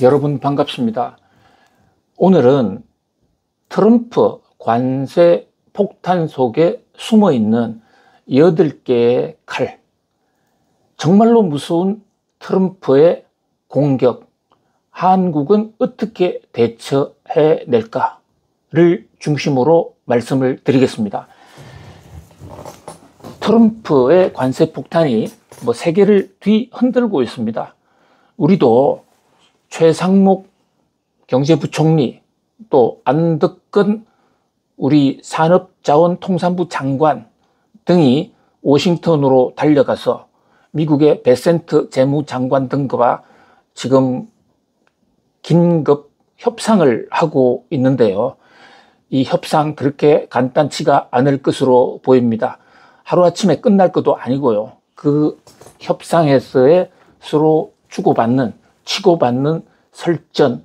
여러분 반갑습니다. 오늘은 트럼프 관세 폭탄 속에 숨어 있는 8개의 칼, 정말로 무서운 트럼프의 공격, 한국은 어떻게 대처해낼까를 중심으로 말씀을 드리겠습니다. 트럼프의 관세 폭탄이 세계를 뒤흔들고 있습니다. 우리도 최상목 경제부총리, 또 안덕근 우리 산업자원통상부 장관 등이 워싱턴으로 달려가서 미국의 베센트 재무장관 등과 지금 긴급 협상을 하고 있는데요. 이 협상 그렇게 간단치가 않을 것으로 보입니다. 하루아침에 끝날 것도 아니고요. 그 협상에서의 서로 주고받는, 치고받는 설전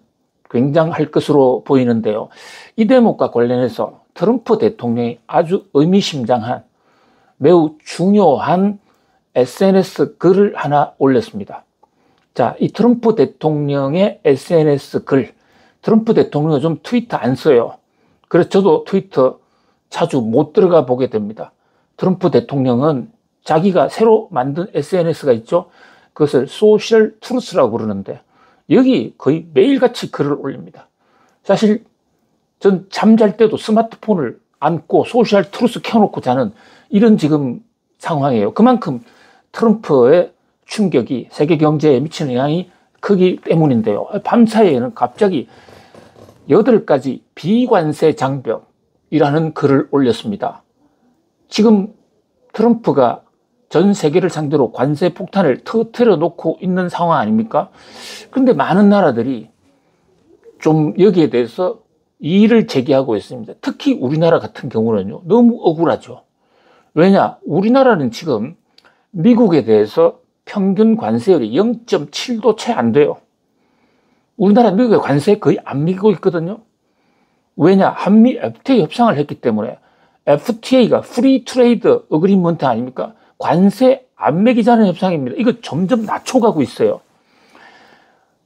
굉장할 것으로 보이는데요. 이 대목과 관련해서 트럼프 대통령이 아주 의미심장한 매우 중요한 SNS 글을 하나 올렸습니다. 자, 이 트럼프 대통령의 SNS 글, 트럼프 대통령은 좀 트위터 안 써요. 그래서 저도 트위터 자주 못 들어가 보게 됩니다. 트럼프 대통령은 자기가 새로 만든 SNS가 있죠. 그것을 소셜 트루스라고 그러는데 여기 거의 매일같이 글을 올립니다. 사실 전 잠잘 때도 스마트폰을 안고 소셜 트루스 켜놓고 자는 이런 지금 상황이에요. 그만큼 트럼프의 충격이 세계 경제에 미치는 영향이 크기 때문인데요. 밤사이에는 갑자기 8가지 비관세 장벽이라는 글을 올렸습니다. 지금 트럼프가 전 세계를 상대로 관세 폭탄을 터뜨려 놓고 있는 상황 아닙니까? 그런데 많은 나라들이 좀 여기에 대해서 이의를 제기하고 있습니다. 특히 우리나라 같은 경우는요, 너무 억울하죠. 왜냐? 우리나라는 지금 미국에 대해서 평균 관세율이 0.7도 채 안 돼요. 우리나라 미국의 관세 거의 안 미고 있거든요. 왜냐? 한미 FTA 협상을 했기 때문에 FTA가 프리 트레이드 어그리먼트 아닙니까? 관세 안 매기자는 협상입니다. 이거 점점 낮춰가고 있어요.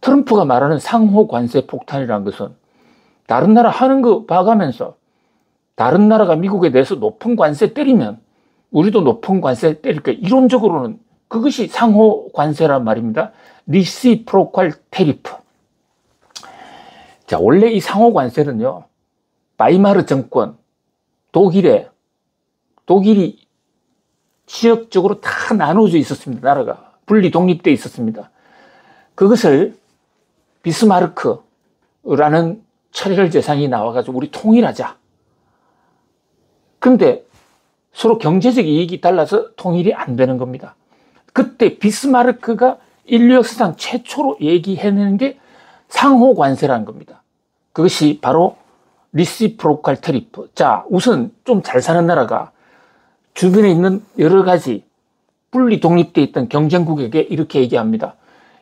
트럼프가 말하는 상호 관세 폭탄이라는 것은 다른 나라 하는 거 봐가면서 다른 나라가 미국에 대해서 높은 관세 때리면 우리도 높은 관세 때릴까? 이론적으로는 그것이 상호 관세란 말입니다. 리시프로컬 테리프. 자, 원래 이 상호 관세는요, 바이마르 정권, 독일이 지역적으로 다 나눠져 있었습니다. 나라가 분리 독립돼 있었습니다. 그것을 비스마르크라는 철혈 재산이 나와가지고 우리 통일하자. 근데 서로 경제적 이익이 달라서 통일이 안 되는 겁니다. 그때 비스마르크가 인류 역사상 최초로 얘기해내는 게 상호 관세라는 겁니다. 그것이 바로 리시프로컬 테리프. 자, 우선 좀 잘 사는 나라가 주변에 있는 여러 가지 분리 독립되어 있던 경쟁국에게 이렇게 얘기합니다.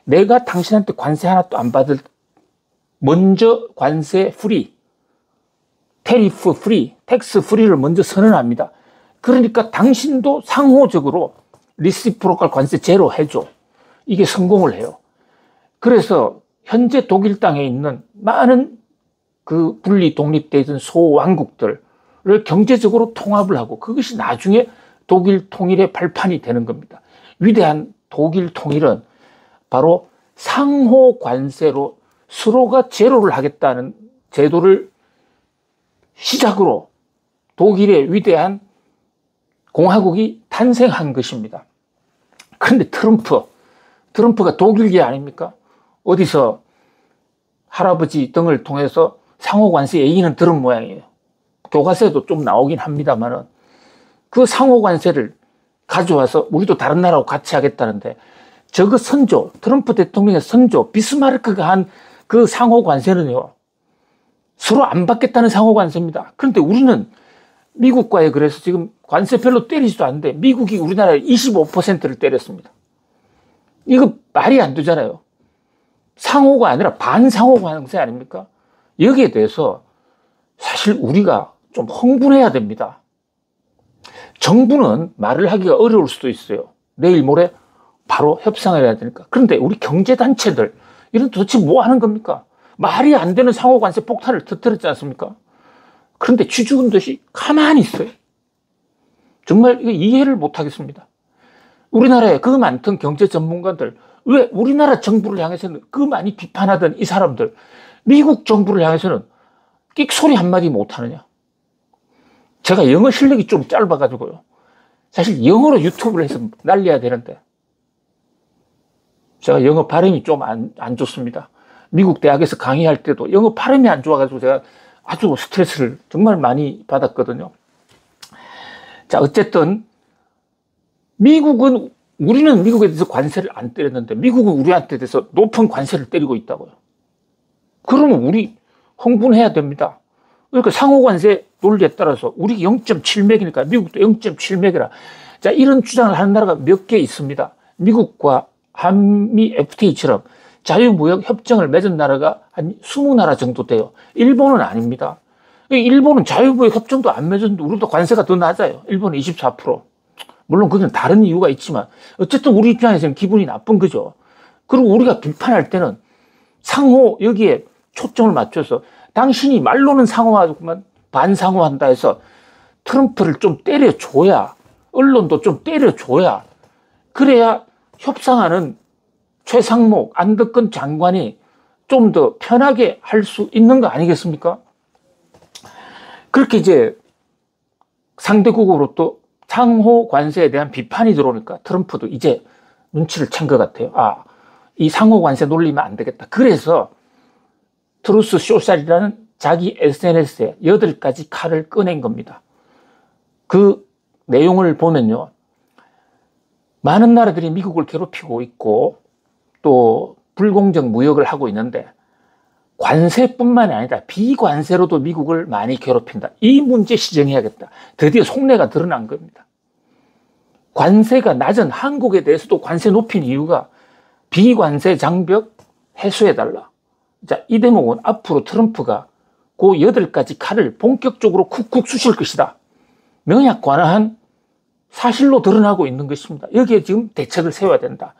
내가 당신한테 관세 하나도 안 받을, 먼저 관세 프리, 테리프 프리, 텍스 프리를 먼저 선언합니다. 그러니까 당신도 상호적으로 리시프로컬 관세 제로 해줘. 이게 성공을 해요. 그래서 현재 독일 땅에 있는 많은 그 분리 독립되어 있던 소왕국들을 경제적으로 통합을 하고 그것이 나중에 독일 통일의 발판이 되는 겁니다. 위대한 독일 통일은 바로 상호 관세로 서로가 제로를 하겠다는 제도를 시작으로 독일의 위대한 공화국이 탄생한 것입니다. 그런데 트럼프가 독일계 아닙니까? 어디서 할아버지 등을 통해서 상호 관세 얘기는 들은 모양이에요. 교과서에도 좀 나오긴 합니다만은 그 상호 관세를 가져와서 우리도 다른 나라하고 같이 하겠다는데 저거 선조, 트럼프 대통령의 선조, 비스마르크가 한 그 상호 관세는요, 서로 안 받겠다는 상호 관세입니다. 그런데 우리는 미국과의 그래서 지금 관세 별로 때리지도 않는데 미국이 우리나라에 25%를 때렸습니다. 이거 말이 안 되잖아요. 상호가 아니라 반상호 관세 아닙니까? 여기에 대해서 사실 우리가 좀 흥분해야 됩니다. 정부는 말을 하기가 어려울 수도 있어요. 내일 모레 바로 협상을 해야 되니까. 그런데 우리 경제단체들, 이런 도대체 뭐 하는 겁니까? 말이 안 되는 상호 관세 폭탄을 터뜨렸지 않습니까? 그런데 쥐 죽은 듯이 가만히 있어요. 정말 이거 이해를 못 하겠습니다. 우리나라에 그 많던 경제 전문가들, 왜 우리나라 정부를 향해서는 그 많이 비판하던 이 사람들, 미국 정부를 향해서는 끽소리 한마디 못 하느냐? 제가 영어 실력이 좀 짧아가지고요. 사실 영어로 유튜브를 해서 날려야 되는데, 제가 영어 발음이 좀 안 좋습니다. 미국 대학에서 강의할 때도 영어 발음이 안 좋아가지고 제가 아주 스트레스를 정말 많이 받았거든요. 자, 어쨌든, 우리는 미국에 대해서 관세를 안 때렸는데, 미국은 우리한테 대해서 높은 관세를 때리고 있다고요. 그러면 우리 흥분해야 됩니다. 그러니까 상호관세 논리에 따라서 우리 0.7맥이니까 미국도 0.7맥이라. 자, 이런 주장을 하는 나라가 몇 개 있습니다. 미국과 한미 FTA처럼 자유무역 협정을 맺은 나라가 한 20나라 정도 돼요. 일본은 아닙니다. 일본은 자유무역 협정도 안 맺었는데 우리보다 관세가 더 낮아요. 일본은 24%. 물론 그건 다른 이유가 있지만 어쨌든 우리 입장에서는 기분이 나쁜 거죠. 그리고 우리가 비판할 때는 상호 여기에 초점을 맞춰서 당신이 말로는 상호하지만 반상호한다 해서 트럼프를 좀 때려줘야, 언론도 좀 때려줘야, 그래야 협상하는 최상목, 안덕근 장관이 좀 더 편하게 할 수 있는 거 아니겠습니까? 그렇게 이제 상대국으로 또 상호 관세에 대한 비판이 들어오니까 트럼프도 이제 눈치를 챈 것 같아요. 아, 이 상호 관세 놀리면 안 되겠다. 그래서 트루스 소셜이라는 자기 SNS에 8가지 칼을 꺼낸 겁니다. 그 내용을 보면요. 많은 나라들이 미국을 괴롭히고 있고 또 불공정 무역을 하고 있는데 관세뿐만이 아니라 비관세로도 미국을 많이 괴롭힌다. 이 문제 시정해야겠다. 드디어 속내가 드러난 겁니다. 관세가 낮은 한국에 대해서도 관세 높인 이유가 비관세 장벽 해소해달라. 자, 이 대목은 앞으로 트럼프가 그 8가지 칼을 본격적으로 쿡쿡 쑤실 것이다. 명약 관화한 사실로 드러나고 있는 것입니다. 여기에 지금 대책을 세워야 된다.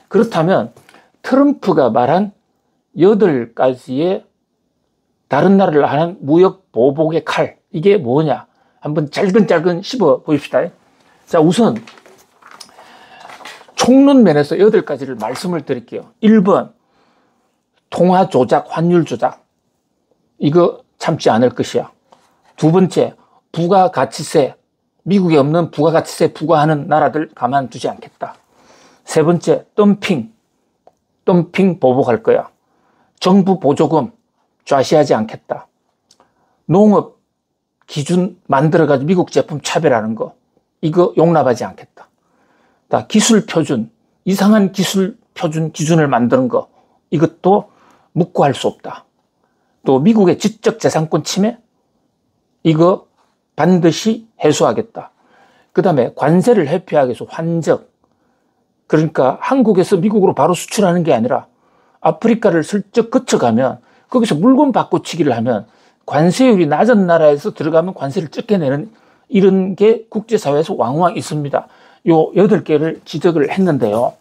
그렇다면 트럼프가 말한 8가지의 다른 나라를 하는 무역 보복의 칼, 이게 뭐냐? 한번 짧은 씹어 보십시다. 자, 우선 총론면에서 8가지를 말씀을 드릴게요. 1번, 통화 조작, 환율 조작. 이거 참지 않을 것이야. 2번째, 부가가치세. 미국에 없는 부가가치세 부과하는 나라들 가만두지 않겠다. 3번째, 덤핑 보복할 거야. 정부 보조금 좌시하지 않겠다. 농업 기준 만들어가지고 미국 제품 차별하는 거, 이거 용납하지 않겠다. 기술 표준, 이상한 기술 표준 기준을 만드는 거, 이것도 묵고할 수 없다. 또 미국의 지적재산권 침해, 이거 반드시 해소하겠다. 그 다음에 관세를 회피하기 위해서 환적, 그러니까 한국에서 미국으로 바로 수출하는 게 아니라 아프리카를 슬쩍 거쳐가면 거기서 물건 바꿔치기를 하면 관세율이 낮은 나라에서 들어가면 관세를 적게 내는 이런 게 국제사회에서 왕왕 있습니다. 요 8개를 지적을 했는데요.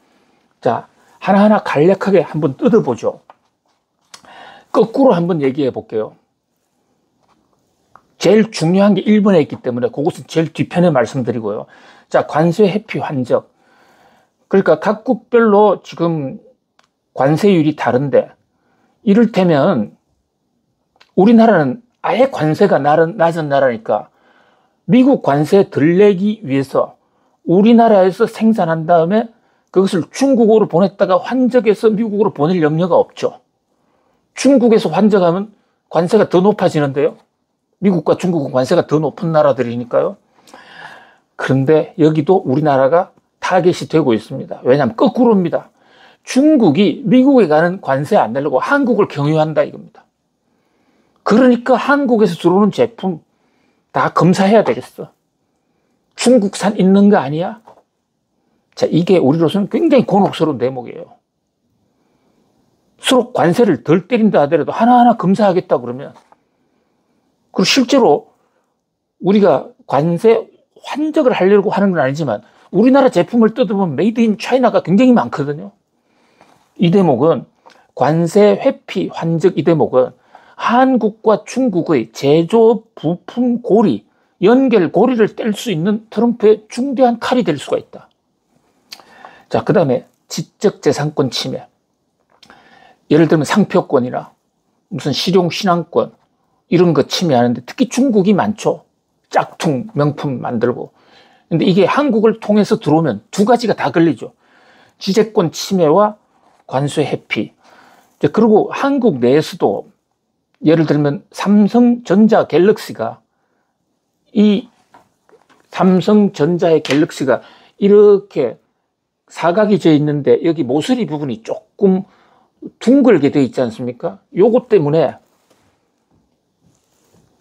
자, 하나하나 간략하게 한번 뜯어보죠. 거꾸로 한번 얘기해 볼게요. 제일 중요한 게 1번에 있기 때문에 그것은 제일 뒤편에 말씀드리고요. 자, 관세 회피 환적. 그러니까 각국별로 지금 관세율이 다른데 이를테면 우리나라는 아예 관세가 낮은 나라니까 미국 관세 덜 내기 위해서 우리나라에서 생산한 다음에 그것을 중국으로 보냈다가 환적해서 미국으로 보낼 염려가 없죠. 중국에서 환적하면 관세가 더 높아지는데요. 미국과 중국은 관세가 더 높은 나라들이니까요. 그런데 여기도 우리나라가 타겟이 되고 있습니다. 왜냐하면 거꾸로입니다. 중국이 미국에 가는 관세 안 내려고 한국을 경유한다 이겁니다. 그러니까 한국에서 들어오는 제품 다 검사해야 되겠어. 중국산 있는 거 아니야? 자, 이게 우리로서는 굉장히 곤혹스러운 대목이에요. 서로 관세를 덜 때린다 하더라도 하나하나 검사하겠다 그러면, 그리고 실제로 우리가 관세 환적을 하려고 하는 건 아니지만 우리나라 제품을 뜯어보면 메이드 인 차이나가 굉장히 많거든요. 이 대목은 관세 회피 환적 이 대목은 한국과 중국의 제조 부품 고리, 연결 고리를 뗄 수 있는 트럼프의 중대한 칼이 될 수가 있다. 자, 그 다음에 지적재산권 침해. 예를 들면 상표권이나 무슨 실용신앙권 이런 거 침해하는데 특히 중국이 많죠. 짝퉁 명품 만들고. 근데 이게 한국을 통해서 들어오면 두 가지가 다 걸리죠. 지재권 침해와 관세 회피. 그리고 한국 내에서도 예를 들면 삼성전자 갤럭시가 이 삼성전자의 갤럭시가 이렇게 사각이 져 있는데 여기 모서리 부분이 조금 둥글게 되어 있지 않습니까? 요것 때문에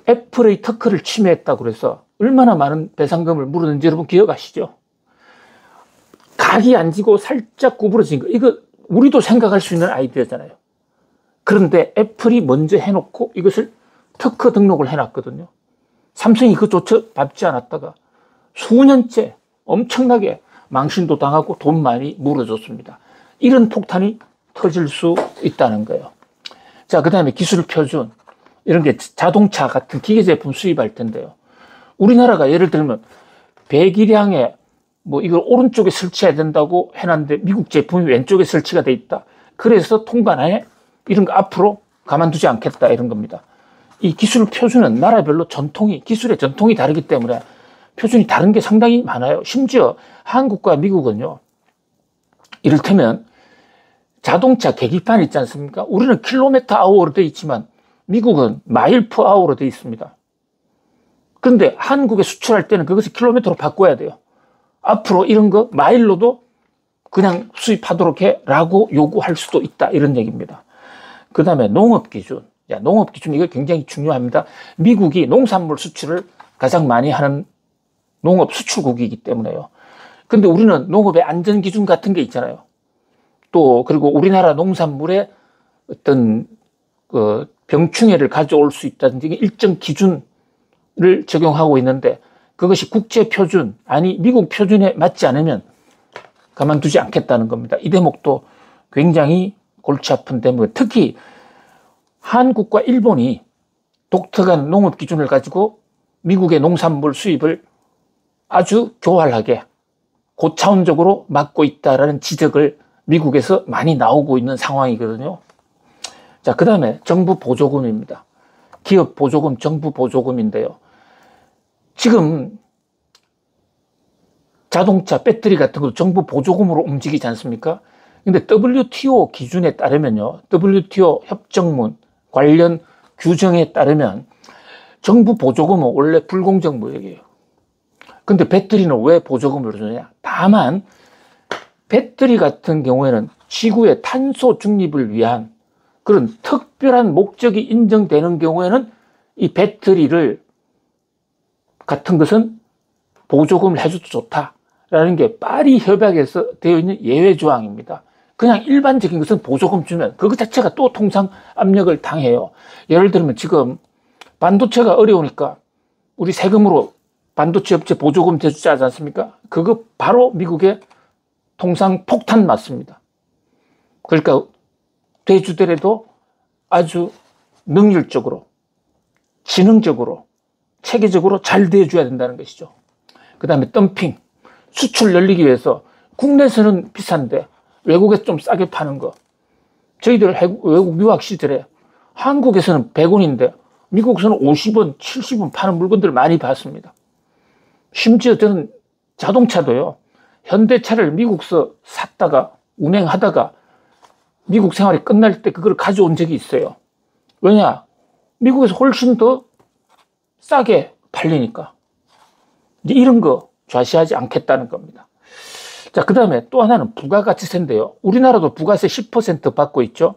애플의 특허를 침해했다고 그래서 얼마나 많은 배상금을 물었는지 여러분 기억하시죠? 각이 안 지고 살짝 구부러진 거. 이거 우리도 생각할 수 있는 아이디어잖아요. 그런데 애플이 먼저 해놓고 이것을 특허 등록을 해놨거든요. 삼성이 그조차 밟지 않았다가 수년째 엄청나게 망신도 당하고 돈 많이 물어줬습니다. 이런 폭탄이 터질 수 있다는 거예요. 자, 그 다음에 기술 표준. 이런 게 자동차 같은 기계 제품 수입할 텐데요. 우리나라가 예를 들면 배기량에 뭐 이걸 오른쪽에 설치해야 된다고 해놨는데 미국 제품이 왼쪽에 설치가 돼 있다. 그래서 통관하에 이런 거 앞으로 가만두지 않겠다 이런 겁니다. 이 기술 표준은 나라별로 전통이, 기술의 전통이 다르기 때문에 표준이 다른 게 상당히 많아요. 심지어 한국과 미국은요, 이를테면 자동차 계기판 있지 않습니까? 우리는 킬로미터 아워로 되어 있지만 미국은 마일 퍼 아워로 되어 있습니다. 그런데 한국에 수출할 때는 그것을 킬로미터로 바꿔야 돼요. 앞으로 이런 거 마일로도 그냥 수입하도록 해라고 요구할 수도 있다 이런 얘기입니다. 그 다음에 농업기준. 농업기준 이거 굉장히 중요합니다. 미국이 농산물 수출을 가장 많이 하는 농업 수출국이기 때문에요. 근데 우리는 농업의 안전기준 같은 게 있잖아요. 또 그리고 우리나라 농산물에 어떤 병충해를 가져올 수 있다든지 일정 기준을 적용하고 있는데 그것이 국제 표준, 아니 미국 표준에 맞지 않으면 가만두지 않겠다는 겁니다. 이 대목도 굉장히 골치 아픈 대목. 특히 한국과 일본이 독특한 농업 기준을 가지고 미국의 농산물 수입을 아주 교활하게 고차원적으로 막고 있다라는 지적을 미국에서 많이 나오고 있는 상황이거든요. 자, 그 다음에 정부 보조금입니다. 기업 보조금, 정부 보조금인데요. 지금 자동차 배터리 같은 것도 정부 보조금으로 움직이지 않습니까? 근데 WTO 기준에 따르면요, WTO 협정문 관련 규정에 따르면 정부 보조금은 원래 불공정 무역이에요. 근데 배터리는 왜 보조금을 주느냐? 다만 배터리 같은 경우에는 지구의 탄소 중립을 위한 그런 특별한 목적이 인정되는 경우에는 이 배터리를 같은 것은 보조금을 해줘도 좋다라는 게 파리 협약에서 되어 있는 예외 조항입니다. 그냥 일반적인 것은 보조금 주면 그것 자체가 또 통상 압력을 당해요. 예를 들면 지금 반도체가 어려우니까 우리 세금으로 반도체 업체 보조금 대주지 하지 않습니까? 그거 바로 미국의 통상 폭탄 맞습니다. 그러니까 대주더라도 아주 능률적으로, 지능적으로, 체계적으로 잘 대해줘야 된다는 것이죠. 그 다음에 덤핑, 수출 늘리기 위해서 국내에서는 비싼데 외국에서 좀 싸게 파는 거. 저희들 외국 유학 시절에 한국에서는 100원인데 미국에서는 50원, 70원 파는 물건들을 많이 봤습니다. 심지어 저는 자동차도요, 현대차를 미국서 샀다가 운행하다가 미국 생활이 끝날 때 그걸 가져온 적이 있어요. 왜냐? 미국에서 훨씬 더 싸게 팔리니까. 이제 이런 거 좌시하지 않겠다는 겁니다. 자, 그 다음에 또 하나는 부가가치세인데요. 우리나라도 부가세 10% 받고 있죠.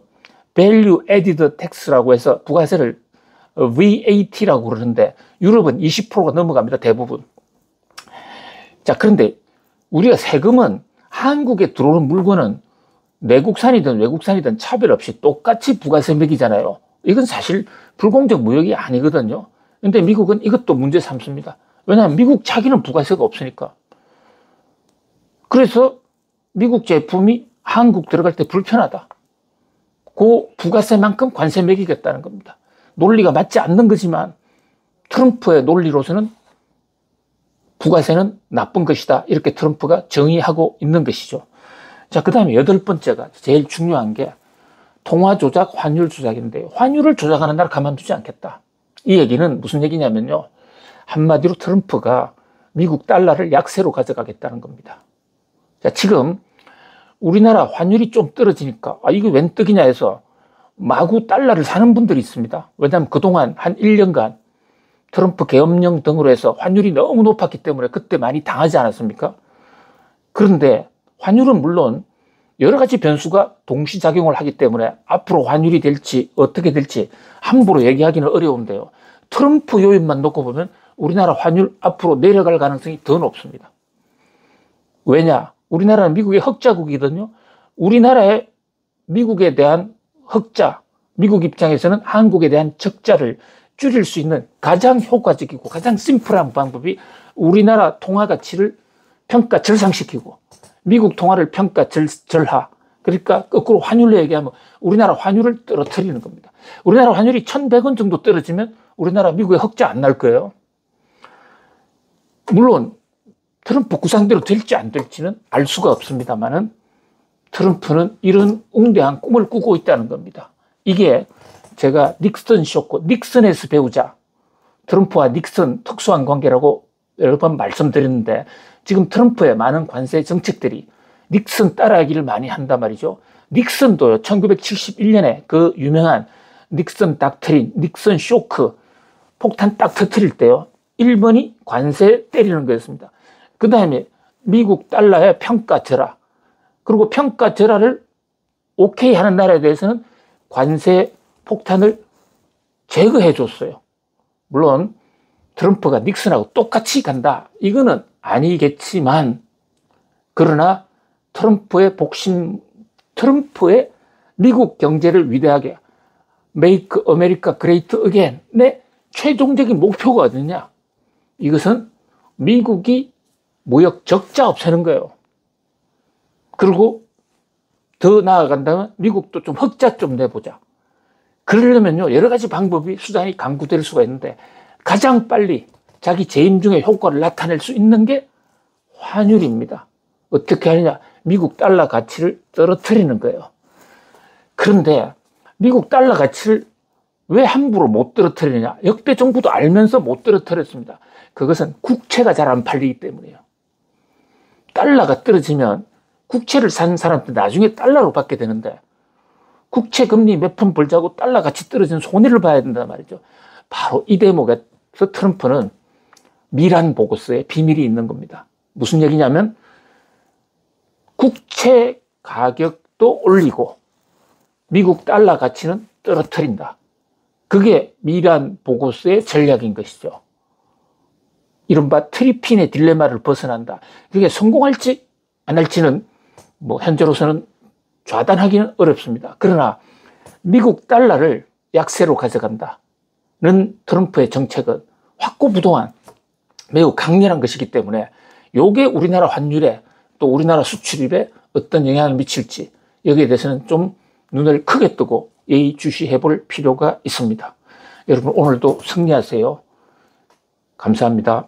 Value Added Tax라고 해서 부가세를 VAT라고 그러는데 유럽은 20%가 넘어갑니다. 대부분. 자, 그런데 우리가 세금은 한국에 들어오는 물건은 내국산이든 외국산이든 차별 없이 똑같이 부가세 매기잖아요. 이건 사실 불공정 무역이 아니거든요. 근데 미국은 이것도 문제 삼습니다. 왜냐하면 미국 자기는 부가세가 없으니까. 그래서 미국 제품이 한국 들어갈 때 불편하다. 그 부가세만큼 관세 매기겠다는 겁니다. 논리가 맞지 않는 거지만 트럼프의 논리로서는 부가세는 나쁜 것이다. 이렇게 트럼프가 정의하고 있는 것이죠. 자, 그 다음에 8번째가 제일 중요한 게 통화 조작, 환율 조작인데요. 환율을 조작하는 나라 가만두지 않겠다. 이 얘기는 무슨 얘기냐면요. 한마디로 트럼프가 미국 달러를 약세로 가져가겠다는 겁니다. 자, 지금 우리나라 환율이 좀 떨어지니까 이게 웬 떡이냐 해서 마구 달러를 사는 분들이 있습니다. 왜냐하면 그동안 한 1년간 트럼프 계엄령 등으로 해서 환율이 너무 높았기 때문에 그때 많이 당하지 않았습니까? 그런데 환율은 물론 여러 가지 변수가 동시작용을 하기 때문에 앞으로 환율이 될지 어떻게 될지 함부로 얘기하기는 어려운데요. 트럼프 요인만 놓고 보면 우리나라 환율 앞으로 내려갈 가능성이 더 높습니다. 왜냐? 우리나라는 미국의 흑자국이거든요. 우리나라의 미국에 대한 흑자, 미국 입장에서는 한국에 대한 적자를 줄일 수 있는 가장 효과적이고 가장 심플한 방법이 우리나라 통화 가치를 평가 절상시키고 미국 통화를 평가 절하. 그러니까 거꾸로 환율로 얘기하면 우리나라 환율을 떨어뜨리는 겁니다. 우리나라 환율이 1,100원 정도 떨어지면 우리나라 미국에 흑자 안 날 거예요. 물론 트럼프 구상대로 될지 안 될지는 알 수가 없습니다만은 트럼프는 이런 웅대한 꿈을 꾸고 있다는 겁니다. 이게 제가 닉슨 쇼크, 닉슨에서 배우자. 트럼프와 닉슨 특수한 관계라고 여러 번 말씀드렸는데 지금 트럼프의 많은 관세 정책들이 닉슨 따라하기를 많이 한단 말이죠. 닉슨도 1971년에 그 유명한 닉슨 닥트린, 닉슨 쇼크 폭탄 딱 터뜨릴 때요. 1번이 관세 때리는 거였습니다. 그 다음에 미국 달러의 평가 절하. 그리고 평가 절하를 오케이 하는 나라에 대해서는 관세 폭탄을 제거해 줬어요. 물론 트럼프가 닉슨하고 똑같이 간다. 이거는 아니겠지만 그러나 트럼프의 복심, 트럼프의 미국 경제를 위대하게 Make America Great Again의 최종적인 목표가 어디냐? 이것은 미국이 무역 적자 없애는 거예요. 그리고 더 나아간다면 미국도 좀 흑자 좀 내보자. 그러려면요, 여러 가지 방법이, 수단이 강구될 수가 있는데 가장 빨리 자기 재임 중에 효과를 나타낼 수 있는 게 환율입니다. 어떻게 하느냐? 미국 달러 가치를 떨어뜨리는 거예요. 그런데 미국 달러 가치를 왜 함부로 못 떨어뜨리느냐? 역대 정부도 알면서 못 떨어뜨렸습니다. 그것은 국채가 잘 안 팔리기 때문이에요. 달러가 떨어지면 국채를 산 사람들 나중에 달러로 받게 되는데 국채 금리 몇 푼 벌자고 달러 가치 떨어지는 손해를 봐야 된단 말이죠. 바로 이 대목에서 트럼프는 미란 보고서에 비밀이 있는 겁니다. 무슨 얘기냐면 국채 가격도 올리고 미국 달러 가치는 떨어뜨린다. 그게 미란 보고서의 전략인 것이죠. 이른바 트리핀의 딜레마를 벗어난다. 그게 성공할지 안 할지는 현재로서는 좌단하기는 어렵습니다. 그러나 미국 달러를 약세로 가져간다는 트럼프의 정책은 확고부동한 매우 강렬한 것이기 때문에 이게 우리나라 환율에 또 우리나라 수출입에 어떤 영향을 미칠지 여기에 대해서는 좀 눈을 크게 뜨고 예의주시해 볼 필요가 있습니다. 여러분 오늘도 승리하세요. 감사합니다.